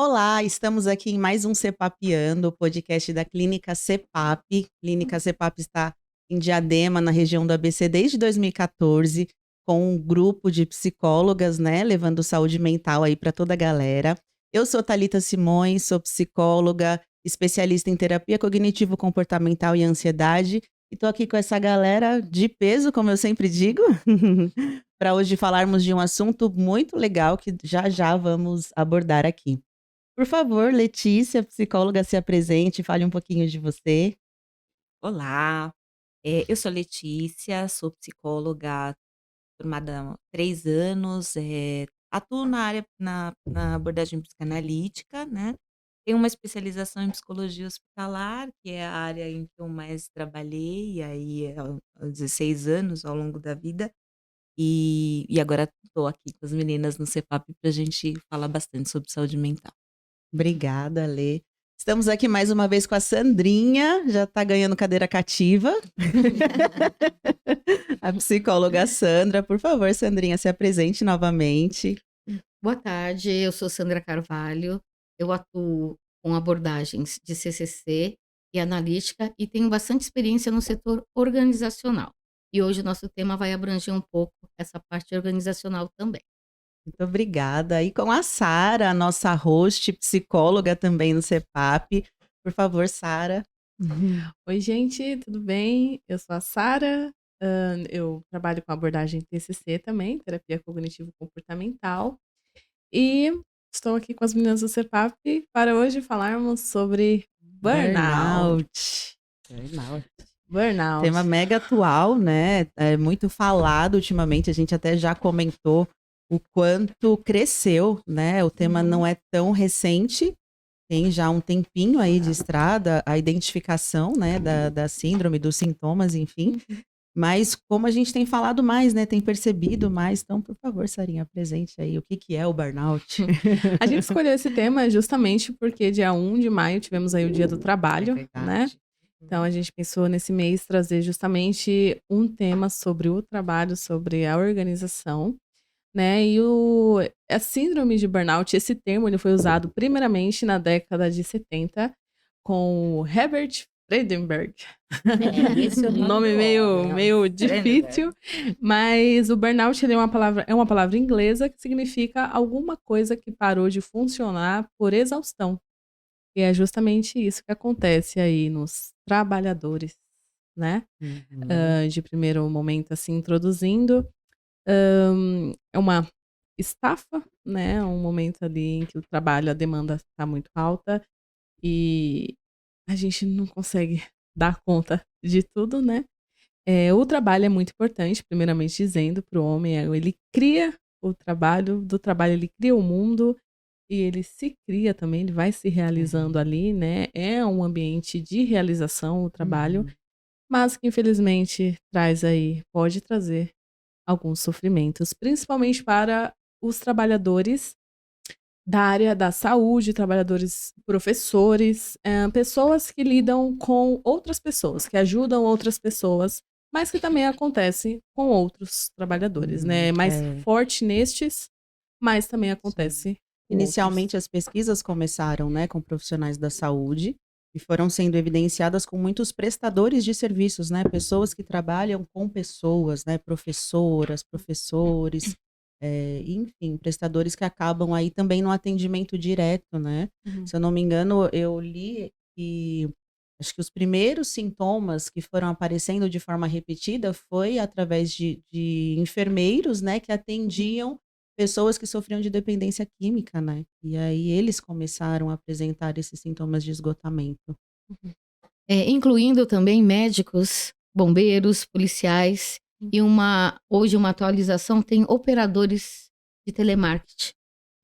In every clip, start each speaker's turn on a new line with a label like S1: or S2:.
S1: Olá, estamos aqui em mais um Cepapeando, o podcast da Clínica Cepap. Clínica Cepap está em Diadema, na região do ABC, desde 2014, com um grupo de psicólogas, né, levando saúde mental aí para toda a galera. Eu sou Thalita Simões, sou psicóloga, especialista em terapia cognitivo-comportamental e ansiedade, e tô aqui com essa galera de peso, como eu sempre digo, para hoje falarmos de um assunto muito legal que já já vamos abordar aqui. Por favor, Letícia, psicóloga, se apresente, fale um pouquinho de você.
S2: Olá, eu sou Letícia, sou psicóloga formada há 3 anos, atuo na área na abordagem psicanalítica, né, tenho uma especialização em psicologia hospitalar, que é a área em que eu mais trabalhei, aí há 16 anos ao longo da vida, e agora estou aqui com as meninas no CEPAP para a gente falar bastante sobre saúde mental.
S1: Obrigada, Lê. Estamos aqui mais uma vez com a Sandrinha, já está ganhando cadeira cativa. A psicóloga Sandra, por favor, Sandrinha, se apresente novamente.
S3: Boa tarde, eu sou Sandra Carvalho, eu atuo com abordagens de CCC e analítica e tenho bastante experiência no setor organizacional. E hoje o nosso tema vai abranger um pouco essa parte organizacional também.
S1: Muito obrigada. E com a Sara, a nossa host, psicóloga também no CEPAP. Por favor, Sara.
S4: Oi, gente, tudo bem? Eu sou a Sara, eu trabalho com abordagem TCC também, terapia cognitivo-comportamental, e estou aqui com as meninas do CEPAP para hoje falarmos sobre burnout.
S1: Burnout.
S4: Burnout.
S1: Tema mega atual, né? É muito falado ultimamente. A gente até já comentou o quanto cresceu, né? O tema não é tão recente, tem já um tempinho aí de estrada, a identificação, né, da síndrome, dos sintomas, enfim. Mas como a gente tem falado mais, né? Tem percebido mais. Então, por favor, Sarinha, apresente aí o que que é o burnout.
S4: A gente escolheu esse tema justamente porque dia 1 de maio tivemos aí o Dia do Trabalho, né? Então a gente pensou nesse mês trazer justamente um tema sobre o trabalho, sobre a organização, né? E a síndrome de burnout, esse termo ele foi usado primeiramente na década de 70 com o Herbert Freudenberg.
S2: Esse é o
S4: Um
S2: nome
S4: nome
S2: do homem,
S4: meio
S2: nossa,
S4: difícil, mas o burnout ele é uma palavra inglesa que significa alguma coisa que parou de funcionar por exaustão. E é justamente isso que acontece aí nos trabalhadores, né?
S1: Uhum.
S4: De primeiro momento, assim, introduzindo, é uma estafa, né? Um momento ali em que o trabalho, a demanda está muito alta e a gente não consegue dar conta de tudo, né? O trabalho é muito importante, primeiramente dizendo, para o homem, ele cria o trabalho, do trabalho ele cria o mundo e ele se cria também, ele vai se realizando ali, né? É um ambiente de realização o trabalho,
S1: Uhum.
S4: mas que infelizmente pode trazer alguns sofrimentos, principalmente para os trabalhadores da área da saúde, trabalhadores, professores, pessoas que lidam com outras pessoas, que ajudam outras pessoas, mas que também acontece com outros trabalhadores, né? É mais
S1: É.
S4: forte nestes, mas também
S1: Sim.
S4: acontece com outros.
S1: Inicialmente as pesquisas começaram, né, com profissionais da saúde e foram sendo evidenciadas com muitos prestadores de serviços, né, pessoas que trabalham com pessoas, né, professoras, professores, enfim, prestadores que acabam aí também no atendimento direto, né.
S4: Uhum.
S1: Se eu não me engano, eu li que acho que os primeiros sintomas que foram aparecendo de forma repetida foi através de enfermeiros, né, que atendiam pessoas que sofriam de dependência química, né, e aí eles começaram a apresentar esses sintomas de esgotamento.
S3: Incluindo também médicos, bombeiros, policiais e hoje uma atualização tem operadores de telemarketing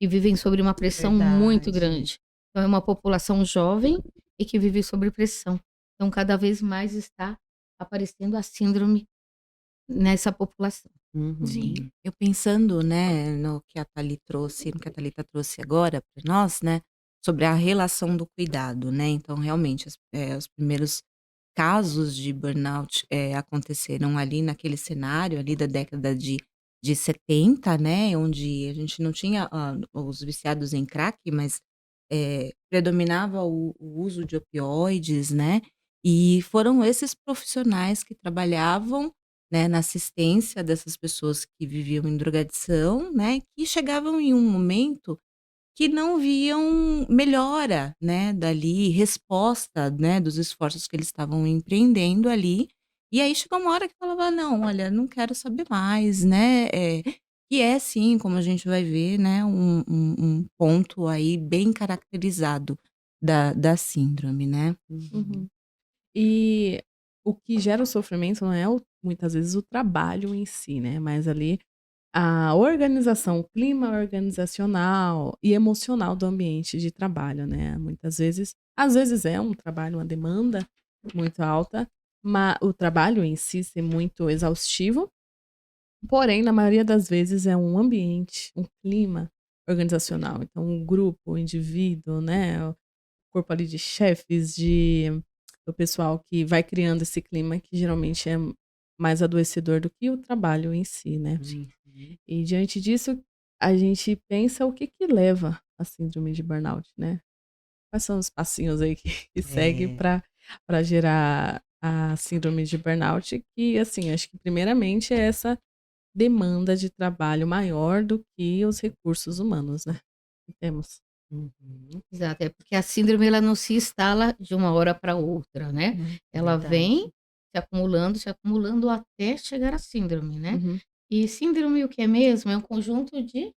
S3: que vivem sobre uma pressão muito
S1: Verdade.
S3: grande. Então é uma população jovem e que vive sob pressão. Então cada vez mais está aparecendo a síndrome nessa população.
S2: Sim,
S1: Uhum.
S2: eu pensando, né, no que a Thalita trouxe, no que a Thalita trouxe agora para nós, né, sobre a relação do cuidado, né, então realmente os primeiros casos de burnout, aconteceram ali naquele cenário ali da década de 70, né, onde a gente não tinha, os viciados em crack, mas predominava o uso de opioides, né, e foram esses profissionais que trabalhavam, né, na assistência dessas pessoas que viviam em drogadição, né, que chegavam em um momento que não viam melhora, né, dali, resposta, né, dos esforços que eles estavam empreendendo ali. E aí chegou uma hora que falava: "Não, olha, não quero saber mais", né, que é sim, como a gente vai ver, né, um ponto aí bem caracterizado da síndrome, né.
S4: Uhum. E o que gera o sofrimento não é muitas vezes o trabalho em si, né? Mas ali a organização, o clima organizacional e emocional do ambiente de trabalho, né? Muitas vezes, às vezes é um trabalho, uma demanda muito alta, mas o trabalho em si ser muito exaustivo, porém, na maioria das vezes é um ambiente, um clima organizacional. Então, um grupo, o indivíduo, né? O corpo ali de chefes, do pessoal que vai criando esse clima que geralmente é mais adoecedor do que o trabalho em si, né?
S2: Uhum.
S4: E diante disso, a gente pensa o que que leva à síndrome de burnout, né? Quais são os passinhos aí que segue
S2: É.
S4: para gerar a síndrome de burnout? Que, assim, acho que primeiramente é essa demanda de trabalho maior do que os recursos humanos, né? Que temos.
S2: Uhum.
S3: Exato, é porque a síndrome ela não se instala de uma hora para outra, né. Ela vem
S2: Verdade.
S3: se acumulando até chegar à síndrome, né.
S4: Uhum.
S3: E síndrome o que é mesmo? É um conjunto de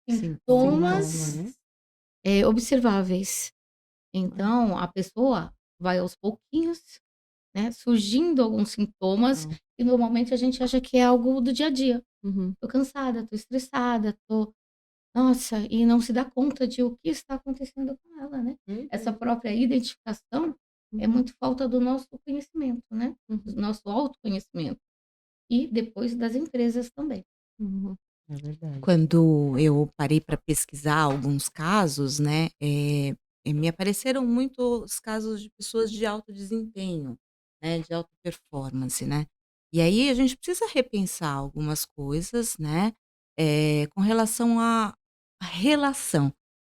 S3: sintomas,
S2: Sintomas.
S3: observáveis. Então a pessoa vai aos pouquinhos, né, surgindo alguns sintomas
S2: Hã.
S3: e normalmente a gente acha que é algo do dia a dia.
S4: Uhum.
S3: "Tô cansada, tô estressada, tô". Nossa, e não se dá conta de o que está acontecendo com ela, né. Essa
S2: Uhum.
S3: própria identificação é
S4: Uhum.
S3: muito falta do nosso conhecimento, né, do
S4: Uhum.
S3: nosso autoconhecimento e depois das empresas também.
S4: Uhum.
S2: É verdade. Quando eu parei para pesquisar alguns casos, né, me apareceram muitos casos de pessoas de alto desempenho, né, de alta performance, né. E aí a gente precisa repensar algumas coisas, né, com relação à relação,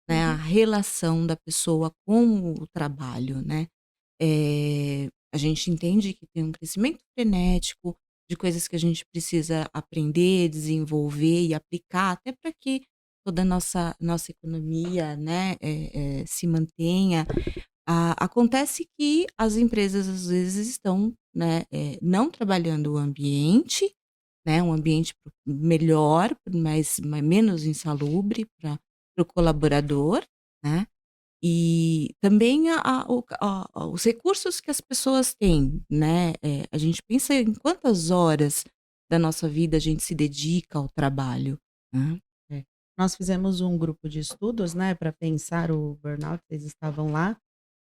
S2: né, a
S4: Uhum.
S2: relação da pessoa com o trabalho, né. A gente entende que tem um crescimento frenético de coisas que a gente precisa aprender, desenvolver e aplicar, até para que toda a nossa economia, né, se mantenha. Acontece que as empresas, às vezes, estão, né, não trabalhando o ambiente, né, um ambiente melhor, mas menos insalubre para o colaborador, né. E também os recursos que as pessoas têm, né, a gente pensa em quantas horas da nossa vida a gente se dedica ao trabalho, né.
S1: É. Nós fizemos um grupo de estudos, né, para pensar o burnout, vocês estavam lá,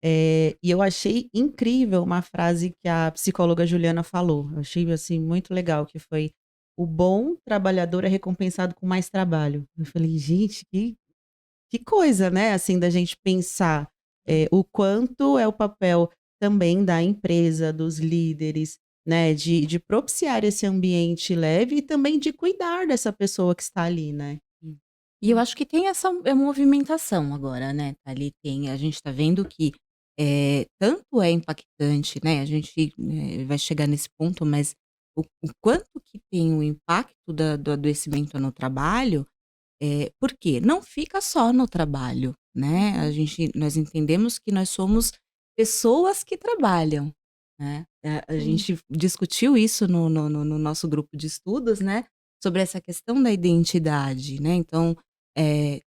S1: e eu achei incrível uma frase que a psicóloga Juliana falou, eu achei, assim, muito legal, que foi: "O bom trabalhador é recompensado com mais trabalho". Eu falei: "Gente, que coisa, né, assim, da gente pensar, o quanto é o papel também da empresa, dos líderes, né, de propiciar esse ambiente leve e também de cuidar dessa pessoa que está ali, né".
S2: E eu acho que tem essa movimentação agora, né, ali tem a gente está vendo que, tanto é impactante, né, a gente, vai chegar nesse ponto, mas o quanto que tem o impacto do adoecimento no trabalho. Por quê? Não fica só no trabalho, né,
S4: Uhum.
S2: nós entendemos que nós somos pessoas que trabalham, né. A
S4: Sim.
S2: gente discutiu isso no nosso grupo de estudos, né, sobre essa questão da identidade, né, então,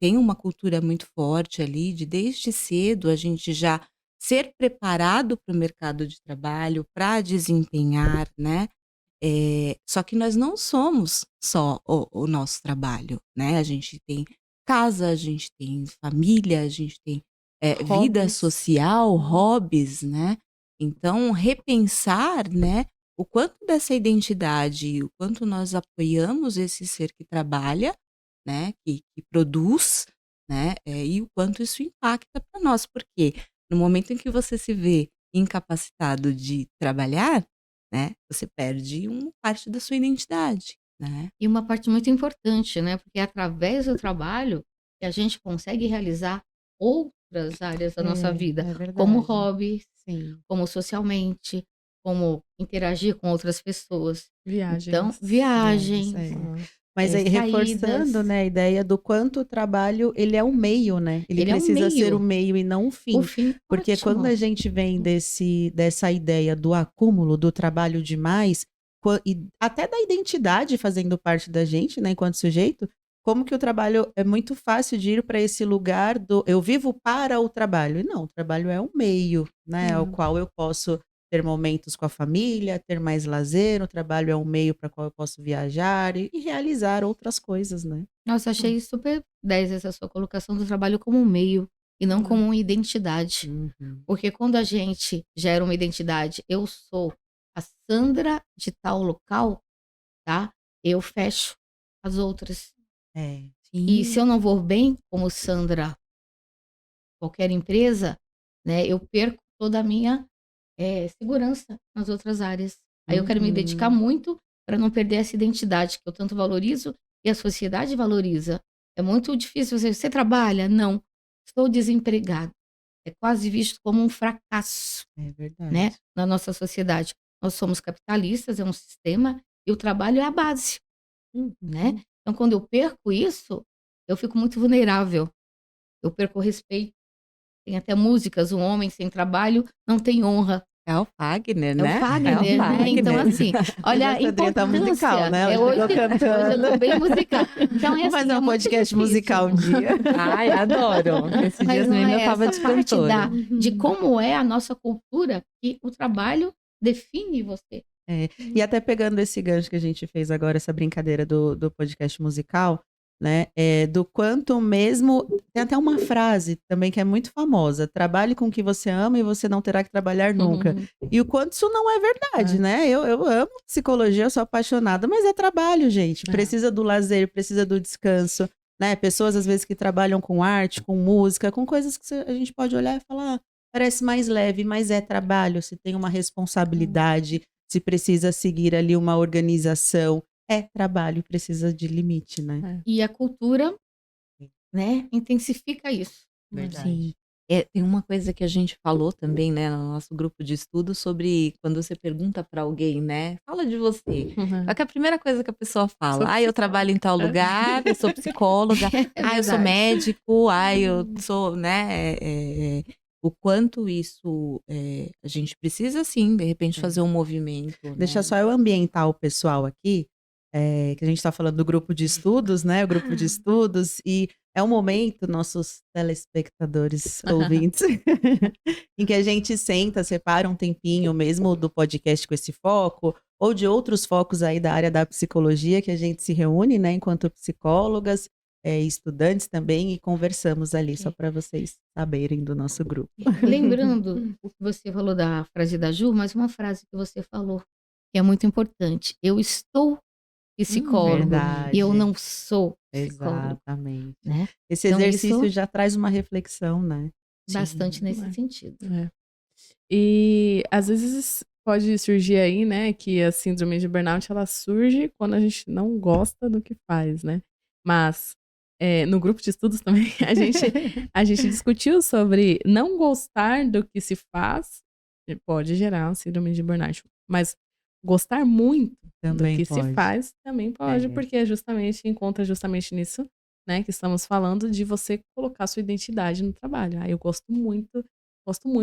S2: tem uma cultura muito forte ali de desde cedo a gente já ser preparado para o mercado de trabalho, para desempenhar, né. Só que nós não somos só o nosso trabalho, né, a gente tem casa, a gente tem família, a gente tem, vida
S4: Hobbies.
S2: social,
S4: Uhum.
S2: hobbies, né. Então repensar, né, o quanto dessa identidade, o quanto nós apoiamos esse ser que trabalha, né, que produz, né, e o quanto isso impacta para nós, porque no momento em que você se vê incapacitado de trabalhar, né, você perde uma parte da sua identidade, né.
S3: E uma parte muito importante, né, porque é através do trabalho que a gente consegue realizar outras outras áreas da nossa vida,
S1: É
S3: como
S1: verdade.
S3: hobby,
S1: Sim.
S3: como socialmente, como interagir com outras pessoas. Então,
S4: Viagens.
S1: Viagens,
S3: viagens,
S1: é. Mas aí
S3: saídas.
S1: reforçando, né, a ideia do quanto o trabalho, ele é um meio, né? Ele
S3: Ele é um
S1: precisa ser o
S3: meio.
S1: meio e não um
S3: O
S1: fim.
S3: fim,
S1: Porque quando
S3: ótimo.
S1: a gente vem dessa ideia do acúmulo, do trabalho demais, e até da identidade fazendo parte da gente, né, enquanto sujeito, como que o trabalho é muito fácil de ir para esse lugar do eu vivo para o trabalho. E não, o trabalho é um meio, né, ao qual eu posso ter momentos com a família, ter mais lazer, o trabalho é um meio para qual eu posso viajar e realizar outras coisas, né.
S3: Nossa, achei super 10 essa sua colocação do trabalho como um meio e não como uma identidade.
S1: Uhum.
S3: Porque quando a gente gera uma identidade, eu sou a Sandra de tal local, tá? Eu fecho as outras.
S1: É.
S3: E se
S2: Sim.
S3: eu não vou bem como Sandra, qualquer empresa, né, eu perco toda a minha segurança nas outras áreas. Aí eu quero me dedicar
S1: Uhum.
S3: muito para não perder essa identidade que eu tanto valorizo e a sociedade valoriza. É muito difícil você trabalha? Não. Estou desempregado. É quase visto como um fracasso,
S1: É
S3: né,
S1: verdade.
S3: na nossa sociedade. Nós somos capitalistas, é um sistema e o trabalho é a base, né?
S1: Uhum.
S3: Então quando eu perco isso, eu fico muito vulnerável. Eu perco o respeito. Tem até músicas, um homem sem trabalho não tem honra.
S2: É o Fagner,
S3: É o
S2: né? É o
S3: Fagner, né, então
S2: Fagner.
S3: assim, olha
S1: Hoje a
S3: a
S1: Sandrinha tá musical,
S3: importância.
S1: né, hoje chegou
S3: Hoje eu
S1: cantando.
S3: tô bem musical. Então é
S1: Vamos
S3: assim,
S1: fazer
S3: é
S1: um
S3: muito
S1: podcast
S3: difícil.
S1: musical um dia.
S2: Ai, adoro. Esses
S3: Mas
S2: dias
S3: não
S2: mesmo
S3: é
S2: eu tava
S3: essa
S2: de
S3: parte
S2: cantora.
S3: de como é a nossa cultura que o trabalho define você.
S1: É, e até pegando esse gancho que a gente fez agora, essa brincadeira do podcast musical, né, do quanto mesmo tem até uma frase também que é muito famosa: "Trabalhe com o que você ama e você não terá que trabalhar nunca". E o quanto isso não é verdade,
S4: É.
S1: né. Eu amo psicologia, eu sou apaixonada, mas é trabalho, gente.
S4: É.
S1: Precisa do lazer, precisa do descanso, né. Pessoas, às vezes, que trabalham com arte, com música, com coisas que a gente pode olhar e falar: "Ah, parece mais leve", mas é trabalho, se tem uma responsabilidade, se precisa seguir ali uma organização, é trabalho, precisa de limite, né.
S4: É.
S3: E a cultura, né, intensifica isso.
S2: Sim. Tem uma coisa que a gente falou também, né, no nosso grupo de estudo sobre quando você pergunta para alguém, né, "Fala de você". Qual que é a primeira coisa que a pessoa
S4: Sou
S2: fala? "Ah, eu trabalho em tal
S4: psicóloga.
S2: lugar, eu sou psicóloga.
S3: É
S2: Ah, eu sou
S3: verdade.
S2: médico. Ah, eu sou", né, o quanto isso, a gente precisa sim, de repente,
S1: É.
S2: fazer um movimento,
S1: Deixa
S2: né.
S1: só eu ambientar o pessoal aqui, que a gente está falando do grupo de estudos, né, o grupo de estudos, e é um momento, nossos telespectadores, ouvintes, em que a gente senta, separa um tempinho mesmo do podcast com esse foco, ou de outros focos aí da área da psicologia, que a gente se reúne, né, enquanto psicólogas, estudantes também, e conversamos ali, só para vocês saberem do nosso grupo.
S3: Lembrando o que você falou da frase da Ju, mas uma frase que você falou, que é muito importante: "Eu estou psicólogo e eu
S1: Verdade.
S3: não sou psicólogo",
S1: Exatamente.
S3: né.
S1: Esse
S3: Então
S1: exercício
S3: isso
S1: já traz uma reflexão, né.
S3: bastante
S2: Sim.
S3: nesse sentido.
S4: É. E às vezes pode surgir aí, né, que a síndrome de burnout ela surge quando a gente não gosta do que faz, né. Mas, no grupo de estudos também a gente discutiu sobre não gostar do que se faz, pode gerar uma síndrome de burnout, mas gostar muito do
S1: Também
S4: que se
S1: pode.
S4: faz também pode,
S1: É.
S4: porque é justamente encontra justamente nisso, né, que estamos falando de você colocar sua identidade no trabalho. "Ah, eu gosto muito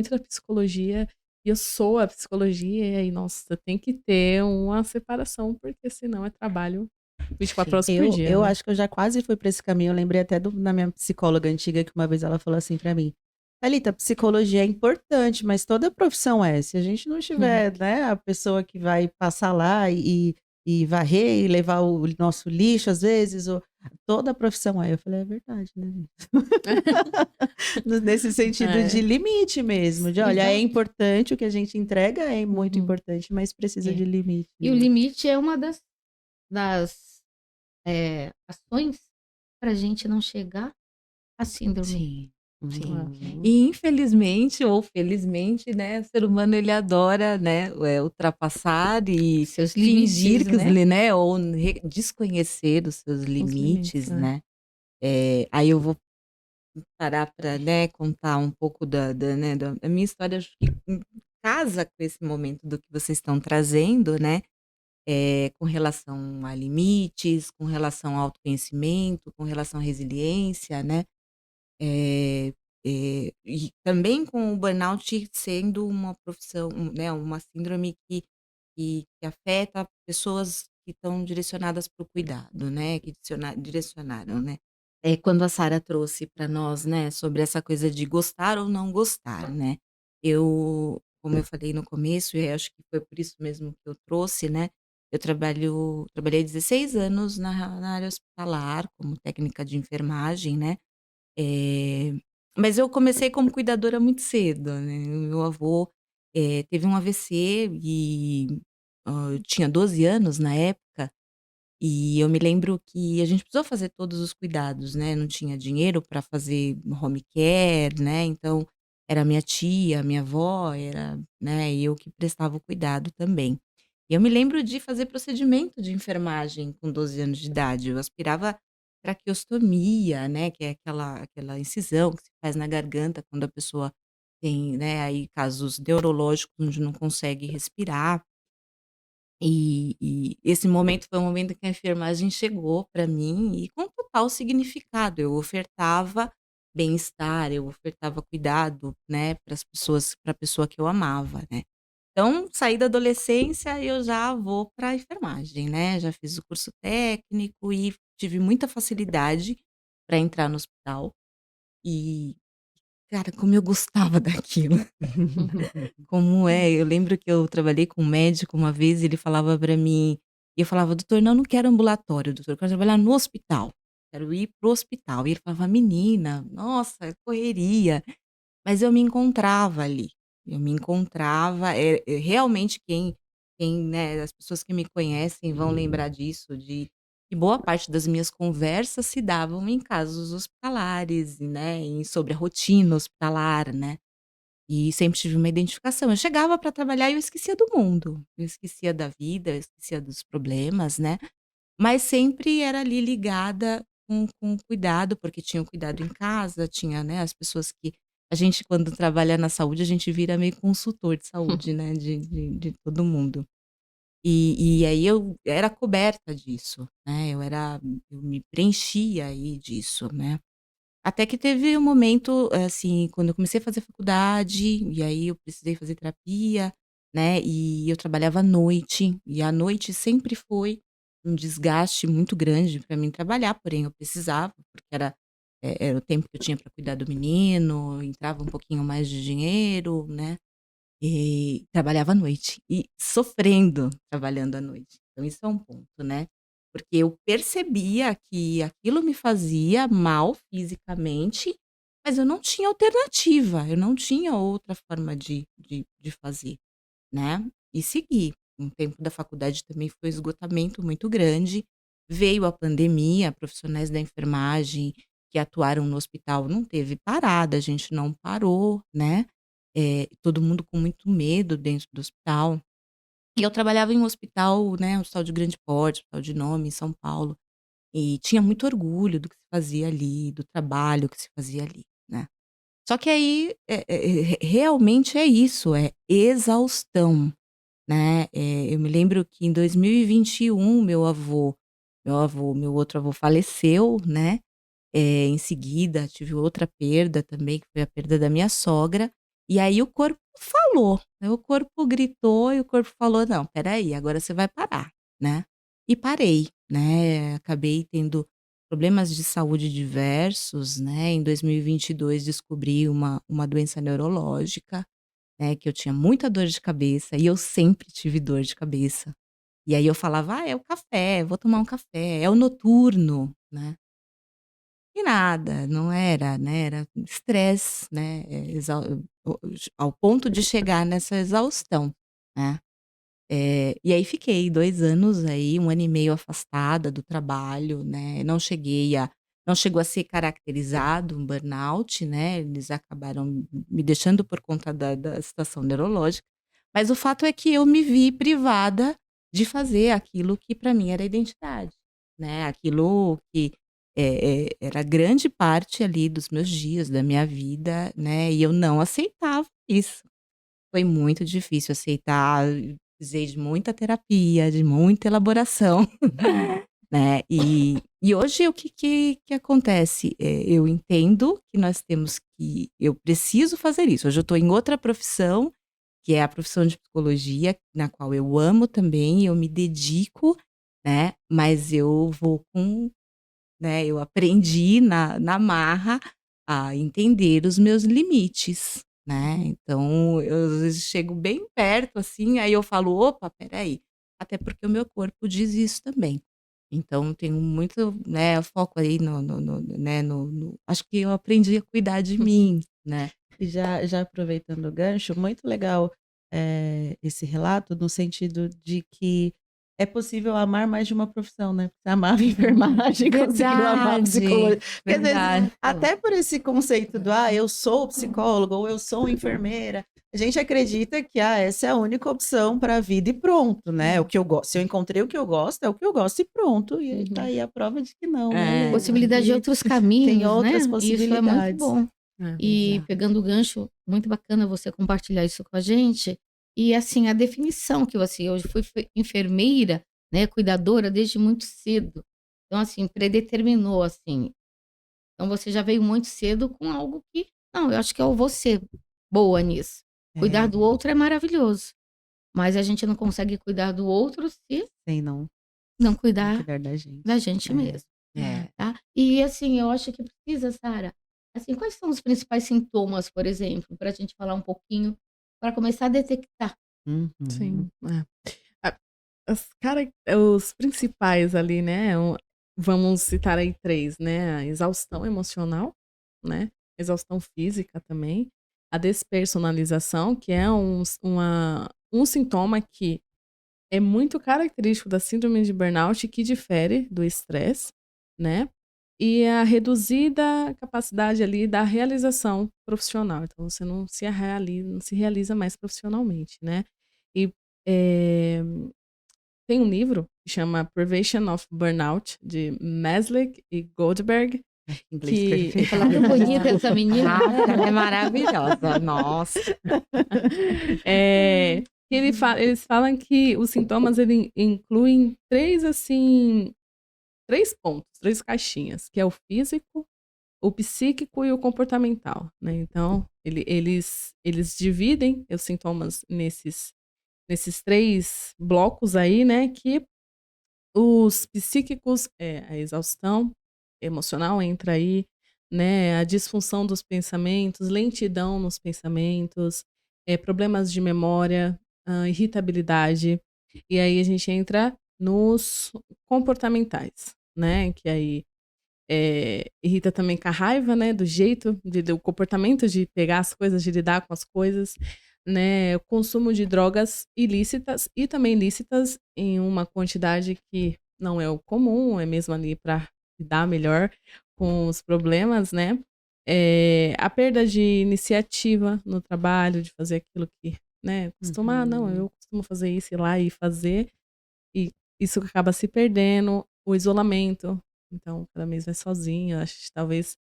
S4: da psicologia e eu sou a psicologia", e aí, nossa, tem que ter uma separação, porque senão é trabalho 24
S3: Sim.
S4: horas por dia,
S1: Eu
S4: né.
S1: acho que eu já quase fui para esse caminho, eu lembrei até da minha psicóloga antiga, que uma vez ela falou assim para mim: "Thalita, psicologia é importante, mas toda profissão é, se a gente não tiver, né, a pessoa que vai passar lá e varrer e levar o nosso lixo às vezes, ou toda profissão é". Eu falei: "É verdade, né, gente". Nesse sentido de
S4: É.
S1: limite mesmo, de olha, é
S3: Exato.
S1: importante o que a gente entrega, é muito
S3: Uhum.
S1: importante, mas precisa
S3: É.
S1: de limite,
S3: E o
S1: né.
S3: limite é uma das ações pra gente não chegar à síndrome.
S2: Sim, sim.
S1: Uhum.
S2: E infelizmente ou felizmente, né, o ser humano ele adora, né, ultrapassar e
S3: Seus
S2: fingir
S3: limites,
S2: que os
S3: né.
S2: né, ou desconhecer os seus
S4: Os limites,
S2: limites,
S4: né.
S2: né. Aí eu vou parar para, né, contar um pouco né, da minha história, acho que casa com esse momento do que vocês estão trazendo, né, com relação a limites, com relação ao autoconhecimento, com relação à resiliência, né, eh e também com o burnout sendo uma profissão, né, uma síndrome que afeta pessoas que estão direcionadas para o cuidado, né, que direcionaram, né. Quando a Sara trouxe para nós, né, sobre essa coisa de gostar ou não gostar, né. Como eu falei no começo, e acho que foi por isso mesmo que eu trouxe, né, eu trabalhei 16 anos na área hospitalar como técnica de enfermagem, né, eh, mas eu comecei como cuidadora muito cedo, né. O meu avô, teve um AVC e, eu tinha 12 anos na época, e eu me lembro que a gente precisou fazer todos os cuidados, né, não tinha dinheiro para fazer home care, né, então era minha tia, minha avó, era, né, eu que prestava o cuidado também. E eu me lembro de fazer procedimento de enfermagem com 12 anos de idade, eu aspirava traqueostomia, né, que é aquela incisão que se faz na garganta quando a pessoa tem, né, aí casos neurológicos onde não consegue respirar. E esse momento foi o momento que a enfermagem chegou para mim e com total significado. Eu ofertava bem-estar, eu ofertava cuidado, né, para as pessoas, para a pessoa que eu amava, né. Então, saí da adolescência e eu já vou para a enfermagem, né, já fiz o curso técnico e tive muita facilidade para entrar no hospital e, cara, como eu gostava daquilo. Como é? Eu lembro que eu trabalhei com um médico uma vez e ele falava pra mim e eu falava: "Doutor, não, não quero ambulatório, doutor, eu quero trabalhar no hospital, quero ir para o hospital". E ele falava: "Menina, nossa, é correria". Mas eu me encontrava ali, eu me encontrava, realmente quem, né, as pessoas que me conhecem vão lembrar disso, de que boa parte das minhas conversas se davam em casos hospitalares, né, sobre a rotina hospitalar, né. E sempre tive uma identificação. Eu chegava para trabalhar e eu esquecia do mundo, eu esquecia da vida, eu esquecia dos problemas, né, mas sempre era ali ligada com cuidado, porque tinha o cuidado em casa, tinha, né, as pessoas que a gente quando trabalha na saúde, a gente vira meio consultor de saúde, né, de todo mundo. E aí eu era coberta disso, né, eu me preenchia aí disso, né. Até que teve um momento, assim, quando eu comecei a fazer faculdade, e aí eu precisei fazer terapia, né, e eu trabalhava à noite, e à noite sempre foi um desgaste muito grande para mim trabalhar, porém eu precisava, porque era o tempo que eu tinha para cuidar do menino, entrava um pouquinho mais de dinheiro, né. E trabalhava à noite e sofrendo trabalhando à noite. Então isso é um ponto, né, porque eu percebia que aquilo me fazia mal fisicamente, mas eu não tinha alternativa, eu não tinha outra forma de fazer, né, e segui. Um tempo da faculdade também foi um esgotamento muito grande, veio a pandemia, profissionais da enfermagem que atuaram no hospital não teve parada, a gente não parou, né. Todo mundo com muito medo dentro do hospital. E eu trabalhava em um hospital, né, um hospital de grande porte, hospital de nome em São Paulo, e tinha muito orgulho do que se fazia ali, do trabalho que se fazia ali, né. Só que aí, realmente é isso, é exaustão, né. Eu me lembro que em 2021 meu outro avô faleceu, né. Em seguida, tive outra perda também, que foi a perda da minha sogra, e aí o corpo falou, né, o corpo gritou e o corpo falou: "Não, espera aí, agora você vai parar", né. E parei, né, acabei tendo problemas de saúde diversos, né, em 2022 descobri uma doença neurológica, né, que eu tinha muita dor de cabeça e eu sempre tive dor de cabeça. E aí eu falava: "Ah, é o café, vou tomar um café, é o noturno", né. E nada, não era, né, era estresse, né, ao ponto de chegar nessa exaustão, né. E aí fiquei 2 anos aí, 1 ano e meio afastada do trabalho, né, não chegou a ser caracterizado um burnout, né, eles acabaram me deixando por conta da situação neurológica, mas o fato é que eu me vi privada de fazer aquilo que para mim era identidade, né, aquilo que era grande parte ali dos meus dias, da minha vida, né, e eu não aceitava isso. Foi muito difícil aceitar, precisei de muita terapia, de muita elaboração, né. E hoje o que acontece, eu entendo que nós temos que eu preciso fazer isso. Hoje eu estou em outra profissão, que é a profissão de psicologia, na qual eu amo também, eu me dedico, né, mas eu vou com né, eu aprendi na marra a entender os meus limites, né. Então eu às vezes chego bem perto, assim, aí eu falo: "Opa, espera aí", até porque o meu corpo diz isso também. Então tenho muito, né, foco aí no acho que eu aprendi a cuidar de mim, né.
S1: E já aproveitando o gancho, muito legal, esse relato no sentido de que é possível amar mais de uma profissão, né. Você amava a enfermagem, conseguiu amar a psicologia.
S2: Verdade,
S1: Porque às vezes,
S2: verdade.
S1: até por esse conceito do: "Ah, eu sou psicólogo" ou "Eu sou enfermeira", a gente acredita que, essa é a única opção para a vida e pronto, né. O que eu gosto se eu encontrei o que eu gosto, é o que eu gosto e pronto. E aí tá
S3: Uhum.
S1: aí a prova de que não, né,
S2: É.
S3: Possibilidade de
S1: que
S3: outros
S1: tem
S3: caminhos, né,
S1: outras
S3: e isso é muito
S1: possibilidades.
S3: bom.
S4: É.
S3: E
S1: Exato.
S3: pegando o gancho, muito bacana você compartilhar isso com a gente. E assim, a definição que você hoje fui enfermeira, né, cuidadora desde muito cedo. Então assim, predeterminou assim. Então você já veio muito cedo com algo que, não, eu acho que eu vou ser boa nisso. Cuidar
S1: É,
S3: do outro é maravilhoso, mas a gente não consegue cuidar do outro se
S1: sem não
S3: não
S1: não
S3: cuidar
S1: cuidar da
S3: da
S1: gente.
S3: gente
S1: É.
S3: mesmo.
S2: É.
S3: Tá? E assim, eu acho que precisa, Sara, assim, quais são os principais sintomas, por exemplo, para a gente falar um pouquinho, para começar a detectar?
S1: Uhum.
S4: Sim, é. A os principais ali, né, vamos citar aí 3, né, a exaustão emocional, né, exaustão física também, a despersonalização, que é um sintoma que é muito característico da síndrome de burnout, que difere do estresse, né, e a reduzida capacidade ali da realização profissional. Então você não se realiza mais profissionalmente, né. E, eh, tem um livro que chama Prevention of Burnout, de Meslick e Goldberg,
S1: Ai, que inglês
S4: que
S1: perfeito.
S3: Ela é tão bonita, essa menina,
S2: Nossa,
S3: né?
S2: ela é maravilhosa, nossa.
S4: que eles falam que os sintomas ele incluem 3, assim, 3 pontos, 3 caixinhas, que é o físico, o psíquico e o comportamental, né. Então, eles dividem os sintomas nesses 3 blocos aí, né, que os psíquicos é a exaustão emocional entra aí, né, a disfunção dos pensamentos, lentidão nos pensamentos, problemas de memória, irritabilidade. E aí a gente entra nos comportamentais, né, que aí, irrita também com a raiva, né, do jeito do comportamento de pegar as coisas, de lidar com as coisas, né, o consumo de drogas ilícitas e também lícitas em uma quantidade que não é o comum, é mesmo ali para lidar melhor com os problemas, né. A perda de iniciativa no trabalho, de fazer aquilo que, né, não,
S1: Uhum.
S4: eu costumo fazer isso, ir lá e fazer, e isso acaba se perdendo, o isolamento, então cada vez vai sozinho, acho que talvez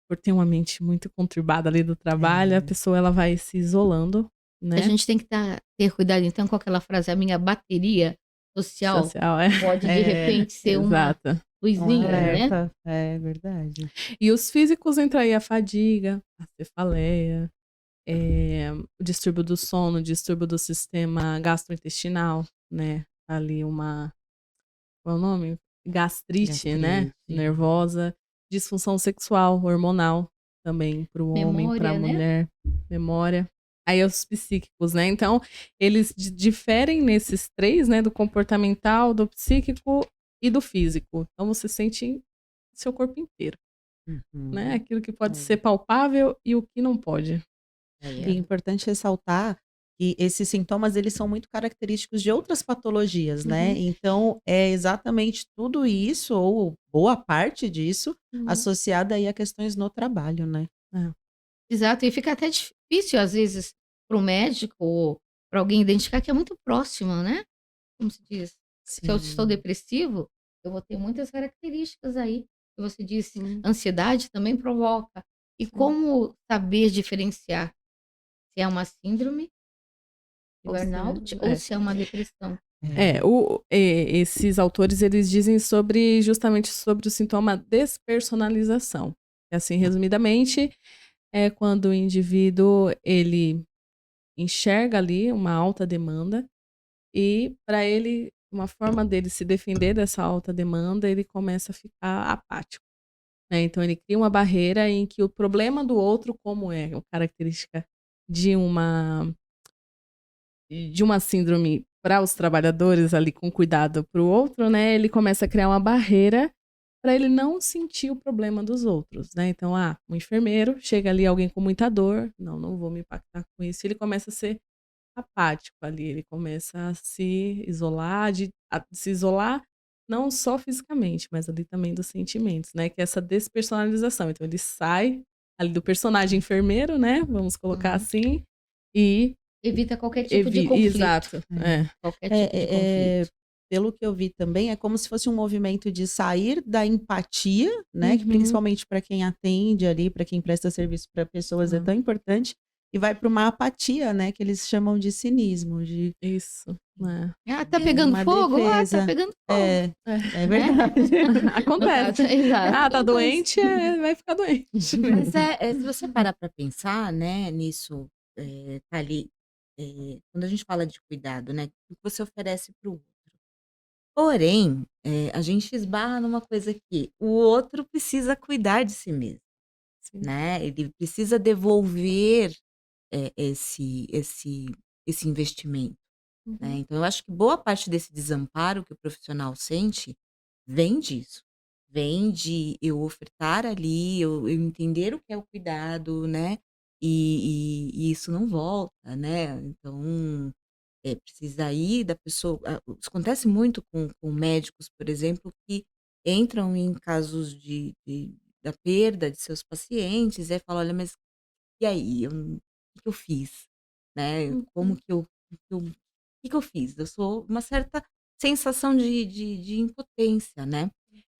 S4: por ter uma mente muito conturbada ali do trabalho, a
S1: É,
S4: pessoa ela vai se isolando,
S3: A
S4: né,
S3: gente tem que ter cuidado, então, com aquela frase: "A minha bateria social
S4: social, é.
S3: pode, de
S1: é,
S3: repente, ser uma
S4: Exato.
S1: um
S3: luzinha", né?
S1: alerta. É verdade.
S4: E os físicos entra aí a fadiga, a cefaleia, o distúrbio do sono, o distúrbio do sistema gastrointestinal, né, ali qual é o nome? Gastrite, né,
S1: Gastrite.
S4: nervosa, disfunção sexual, hormonal, também para o homem, para a
S3: Memória, né?
S4: mulher, memória. Aí os psíquicos, né, então eles diferem nesses 3, né, do comportamental, do psíquico e do físico. Então você sente em seu corpo inteiro, né,
S1: Uhum.
S4: aquilo que pode
S1: É.
S4: ser palpável e o que não pode.
S1: E é importante ressaltar que esses sintomas, eles são muito característicos de outras patologias, né,
S3: Uhum,
S1: então é exatamente tudo isso, ou boa parte disso,
S4: Uhum.
S1: associada aí a questões no trabalho, né.
S4: É.
S3: exato. E fica até difícil, às vezes, para o médico ou para alguém identificar que é muito próxima, né? Como se diz? Se eu estou
S1: Sim.
S3: depressivo, eu vou ter muitas características aí que você disse,
S4: Hum.
S3: ansiedade também provoca. E como saber diferenciar se é uma síndrome de
S4: Ou se
S3: burnout
S4: é.
S3: ou se é uma depressão?
S4: Esses autores, eles dizem justamente sobre o sintoma despersonalização. E assim, resumidamente, é quando o indivíduo, ele enxerga ali uma alta demanda e para ele, uma forma dele se defender dessa alta demanda, ele começa a ficar apático, né? Então ele cria uma barreira em que o problema do outro, como é a característica de uma síndrome para os trabalhadores ali com cuidado para o outro, né? Ele começa a criar uma barreira para ele não sentir o problema dos outros, né? Então, um enfermeiro, chega ali alguém com muita dor, não vou me impactar com isso. Ele começa a ser apático ali, ele começa a se isolar, se isolar não só fisicamente, mas ali também dos sentimentos, né? Que é essa despersonalização. Então, ele sai ali do personagem enfermeiro, né? Vamos colocar assim, e
S3: Evita qualquer tipo de conflito.
S4: exato.
S3: Qualquer tipo de conflito.
S1: Pelo que eu vi também, é como se fosse um movimento de sair da empatia, né? Que principalmente para quem atende ali, para quem presta serviço para pessoas é tão importante, e vai para uma apatia, né? Que eles chamam de cinismo, de
S4: Isso.
S3: Tá pegando
S1: uma
S3: fogo?
S1: defesa.
S3: Tá pegando fogo.
S1: É verdade.
S4: Acontece.
S3: Exato.
S4: Tá doente, vai ficar doente.
S2: Mas se você parar para pensar, né, nisso, tá ali, quando a gente fala de cuidado, né, o que você oferece para o outro. Porém, a gente esbarra numa coisa que o outro precisa cuidar de si mesmo,
S4: Sim.
S2: né? Ele precisa devolver esse investimento, né? Então, eu acho que boa parte desse desamparo que o profissional sente vem disso. Vem de eu ofertar ali, eu entender o que é o cuidado, né? E isso não volta, né? Então, precisa aí da pessoa. Isso acontece muito com médicos, por exemplo, que entram em casos da perda de seus pacientes e falam: olha, mas e aí? O que que eu fiz? Né? Como que o que eu fiz? Eu sou uma certa sensação de impotência, né?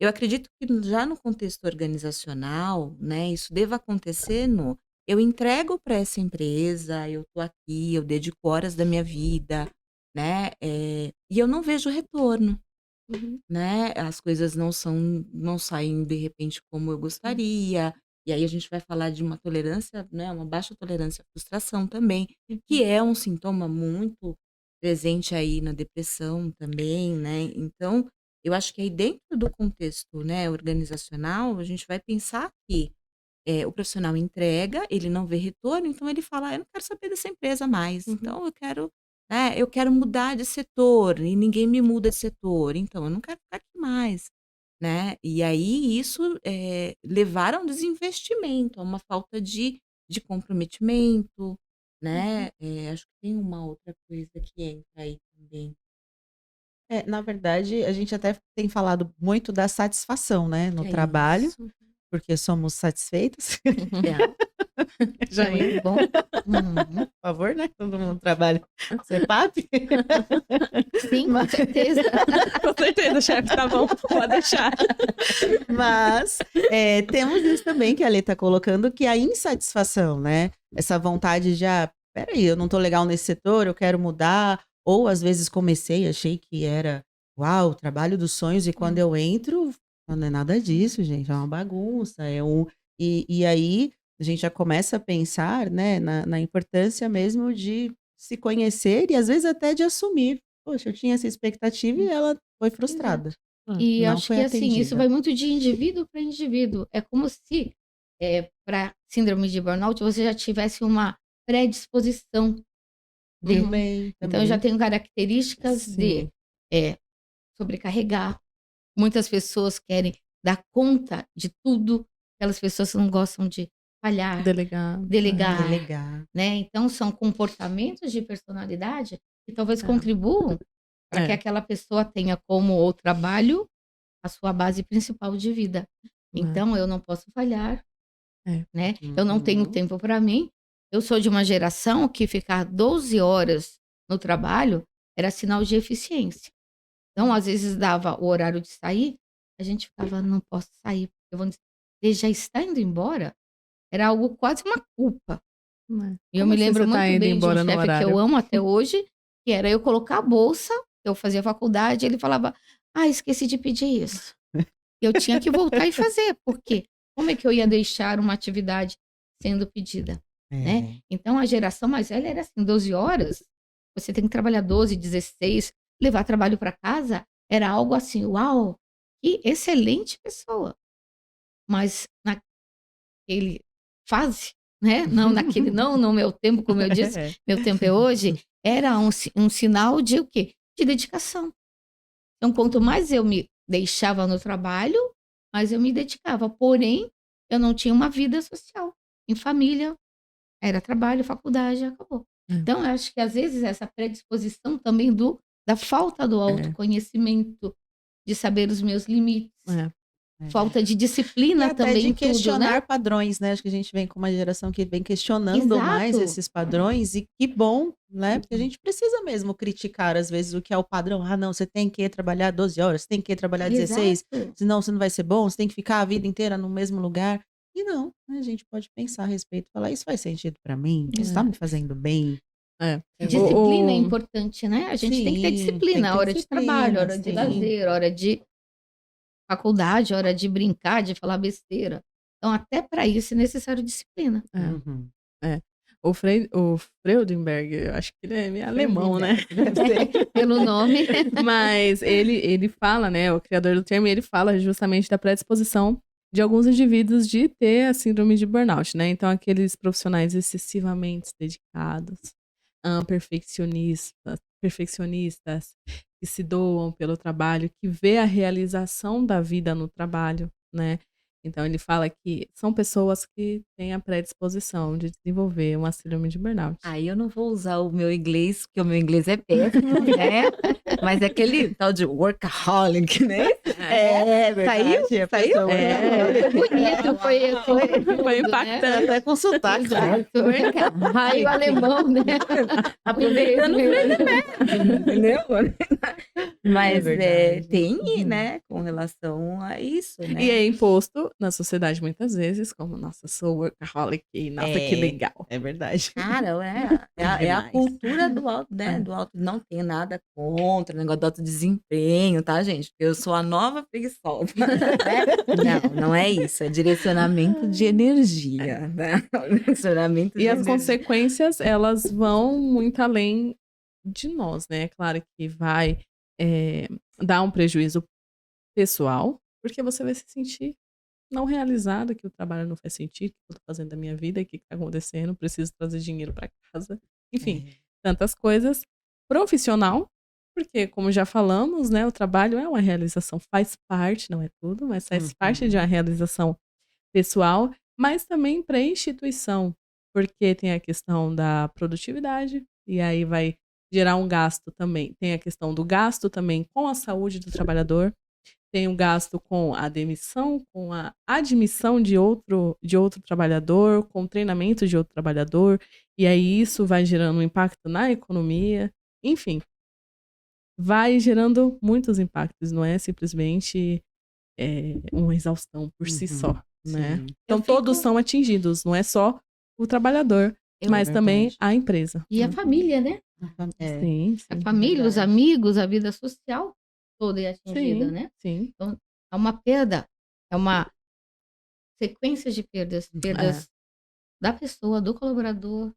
S2: Eu acredito que já no contexto organizacional, né, isso deva acontecer no eu entrego para essa empresa, eu tô aqui, eu dedico horas da minha vida, né, e eu não vejo retorno, né? As coisas não saem de repente como eu gostaria. E aí a gente vai falar de uma tolerância, né, uma baixa tolerância à frustração também, que é um sintoma muito presente aí na depressão também, né? Então, eu acho que aí dentro do contexto, né, organizacional, a gente vai pensar que o profissional entrega, ele não vê retorno, então ele fala: "Eu não quero saber dessa empresa mais, então eu quero mudar de setor e ninguém me muda de setor, então eu não quero ficar aqui mais", né. E aí isso, levar a um desinvestimento, a uma falta de comprometimento, né. Acho que tem uma outra coisa que entra aí também.
S1: Na verdade, a gente até tem falado muito da satisfação, né, no
S3: É
S1: trabalho,
S3: isso.
S1: porque somos satisfeitas.
S3: É muito bom.
S1: Por favor, né? Todo mundo trabalha CEPAP.
S3: Sim, com
S1: Mas-
S3: certeza.
S4: Com certeza, chefe, tá bom, pode deixar.
S1: Mas temos isso também que a Lê tá colocando, que é a insatisfação, né? Essa vontade de, peraí, eu não tô legal nesse setor, eu quero mudar. Ou às vezes comecei, achei que era, uau, o trabalho dos sonhos, e quando eu entro, não é nada disso, gente, é uma bagunça, e aí a gente já começa a pensar, né, na importância mesmo de se conhecer e às vezes até de assumir. Poxa, eu tinha essa expectativa e ela foi frustrada.
S3: E
S1: Não
S3: acho
S1: foi
S3: que assim, isso
S1: atendida.
S3: vai muito de indivíduo para indivíduo. É como se, para síndrome de burnout, você já tivesse uma predisposição de.
S1: Também,
S3: Então, eu já
S1: também.
S3: tenho características de
S1: Sim.
S3: sobrecarregar. Muitas pessoas querem dar conta de tudo. Aquelas pessoas que não gostam de falhar,
S4: Delegado.
S3: delegar,
S1: Delegar.
S3: né? Então, são comportamentos de personalidade que talvez contribuam para que aquela pessoa tenha como o trabalho a sua base principal de vida. Então, eu não posso falhar, né? Eu não tenho
S1: Uhum.
S3: tempo para mim. Eu sou de uma geração que ficar 12 horas no trabalho era sinal de eficiência. Então, às vezes dava o horário de sair, a gente ficava, não posso sair eu vou dizer, ele já está indo embora, era algo quase uma culpa.
S4: Né.
S3: E eu
S4: Como
S3: me
S4: assim
S3: lembro
S4: você tá
S3: muito
S4: indo
S3: bem de um
S4: embora no
S3: chefe que eu
S4: horário?
S3: amo até hoje, que era eu colocar a bolsa, eu fazia faculdade, ele falava: "Ah, esqueci de pedir isso". Eu tinha que voltar e fazer, porque como é que eu ia deixar uma atividade sendo pedida, né?
S1: É.
S3: Então a geração mais velha era assim, 12 horas, você tem que trabalhar 12, 16, levar trabalho para casa era algo assim, uau, que excelente pessoa. Mas naquele fase, né? Não naquele, não no meu tempo, como eu disse,
S1: É.
S3: meu tempo é hoje, era um sinal de o quê? De dedicação. Então, quanto mais eu me deixava no trabalho, mais eu me dedicava. Porém, eu não tinha uma vida social. Em família, era trabalho, faculdade, acabou.
S4: É.
S3: Então, eu acho que às vezes essa predisposição também da falta do
S4: É.
S3: autoconhecimento, de saber os meus limites,
S4: É.
S3: falta de
S1: E
S3: disciplina
S1: até
S3: também
S1: de
S3: em tudo, né?
S1: questionar padrões, né, acho que a gente vem com uma geração que vem questionando mais
S3: Exato,
S1: esses padrões e que bom, né, porque a gente precisa mesmo criticar às vezes o que é o padrão. "Ah não, você tem que trabalhar 12 horas, você tem que trabalhar 16,
S3: exato,
S1: senão você não vai ser bom, você tem que ficar a vida inteira no mesmo lugar". E não, né, a gente pode pensar a respeito, falar: "Isso faz sentido para mim? Isso tá
S4: É.
S1: me fazendo bem?".
S4: É.
S3: disciplina é
S4: O
S3: importante, né? A gente tem que ter
S1: Sim, tem
S3: disciplina,
S1: que ter
S3: hora de trabalho,
S1: disciplina,
S3: hora de
S1: sim.
S3: lazer, hora de faculdade, hora de brincar, de falar besteira. Então, até para isso é necessário disciplina.
S4: é,
S1: Uhum.
S4: é. O Freudenberg, eu acho que ele é meio alemão, né.
S1: Freudenberg, deve ser.
S3: Pelo nome.
S4: Mas ele fala, né, o criador do termo, ele fala justamente da predisposição de alguns indivíduos de ter a síndrome de burnout, né. Então aqueles profissionais excessivamente dedicados, perfeccionistas, que se doam pelo trabalho, que vê a realização da vida no trabalho, né. Então ele fala que são pessoas que têm a predisposição de desenvolver uma síndrome de burnout.
S2: Aí eu não vou usar o meu inglês, porque o meu inglês é péssimo, né, mas é aquele tal de workaholic, né.
S1: É
S2: Saiu?
S1: verdade, a
S2: Saiu?
S1: pessoa
S3: Foi bonito, foi
S4: Foi
S3: tudo, né?
S4: impactante.
S1: até com sotaque.
S3: Exato.
S2: Workaholic.
S3: Aí o alemão, né?
S2: Aproveitando o Freudenberg, entendeu? Mas,
S1: verdade.
S2: tem,
S1: Uhum.
S2: né, com relação a isso,
S4: E
S2: né.
S4: é imposto na sociedade muitas vezes como: "Nossa, sou workaholic, nossa, que
S2: É.
S4: legal".
S1: É verdade.
S2: Cara, é a
S1: Demais.
S2: cultura do alto, né,
S4: É.
S2: do alto não tenho nada contra o negócio do alto desempenho, tá gente, eu sou a nova preguiçosa, né. Não é isso, é direcionamento de energia, né, direcionamento
S4: E
S2: de
S4: as
S2: energia.
S4: consequências, elas vão muito além de nós, né. Claro que vai, eh, dar um prejuízo pessoal, porque você vai se sentir não realizado, que o trabalho não faz sentido, o que eu tô fazendo da minha vida, o que que tá acontecendo, preciso trazer dinheiro para casa, enfim,
S1: É.
S4: tantas coisas. Profissional, porque como já falamos, né, o trabalho é uma realização, faz parte, não é tudo, mas faz parte de uma
S1: Uhum.
S4: realização pessoal, mas também para a instituição, porque tem a questão da produtividade, e aí vai gerar um gasto também. Tem a questão do gasto também com a saúde do trabalhador, tem o gasto com a demissão, com a admissão de outro trabalhador, com o treinamento de outro trabalhador, e aí isso vai gerando um impacto na economia, enfim, vai gerando muitos impactos, não é simplesmente, uma exaustão por si
S1: Uhum.
S4: só, né.
S1: Sim,
S4: Então
S2: Eu
S4: todos
S2: fico
S4: são atingidos, não é só o trabalhador,
S2: eu
S1: é
S4: mas também
S1: verdade.
S4: a empresa,
S3: E a
S4: né.
S3: família, né?
S1: É,
S4: Sim,
S3: A
S4: sim.
S3: família, os
S1: verdade.
S3: amigos, a vida social toda é atingida,
S4: Sim,
S3: né?
S4: sim.
S3: Então, é uma perda, é uma sequência de perdas,
S4: É.
S3: perdas da pessoa, do colaborador,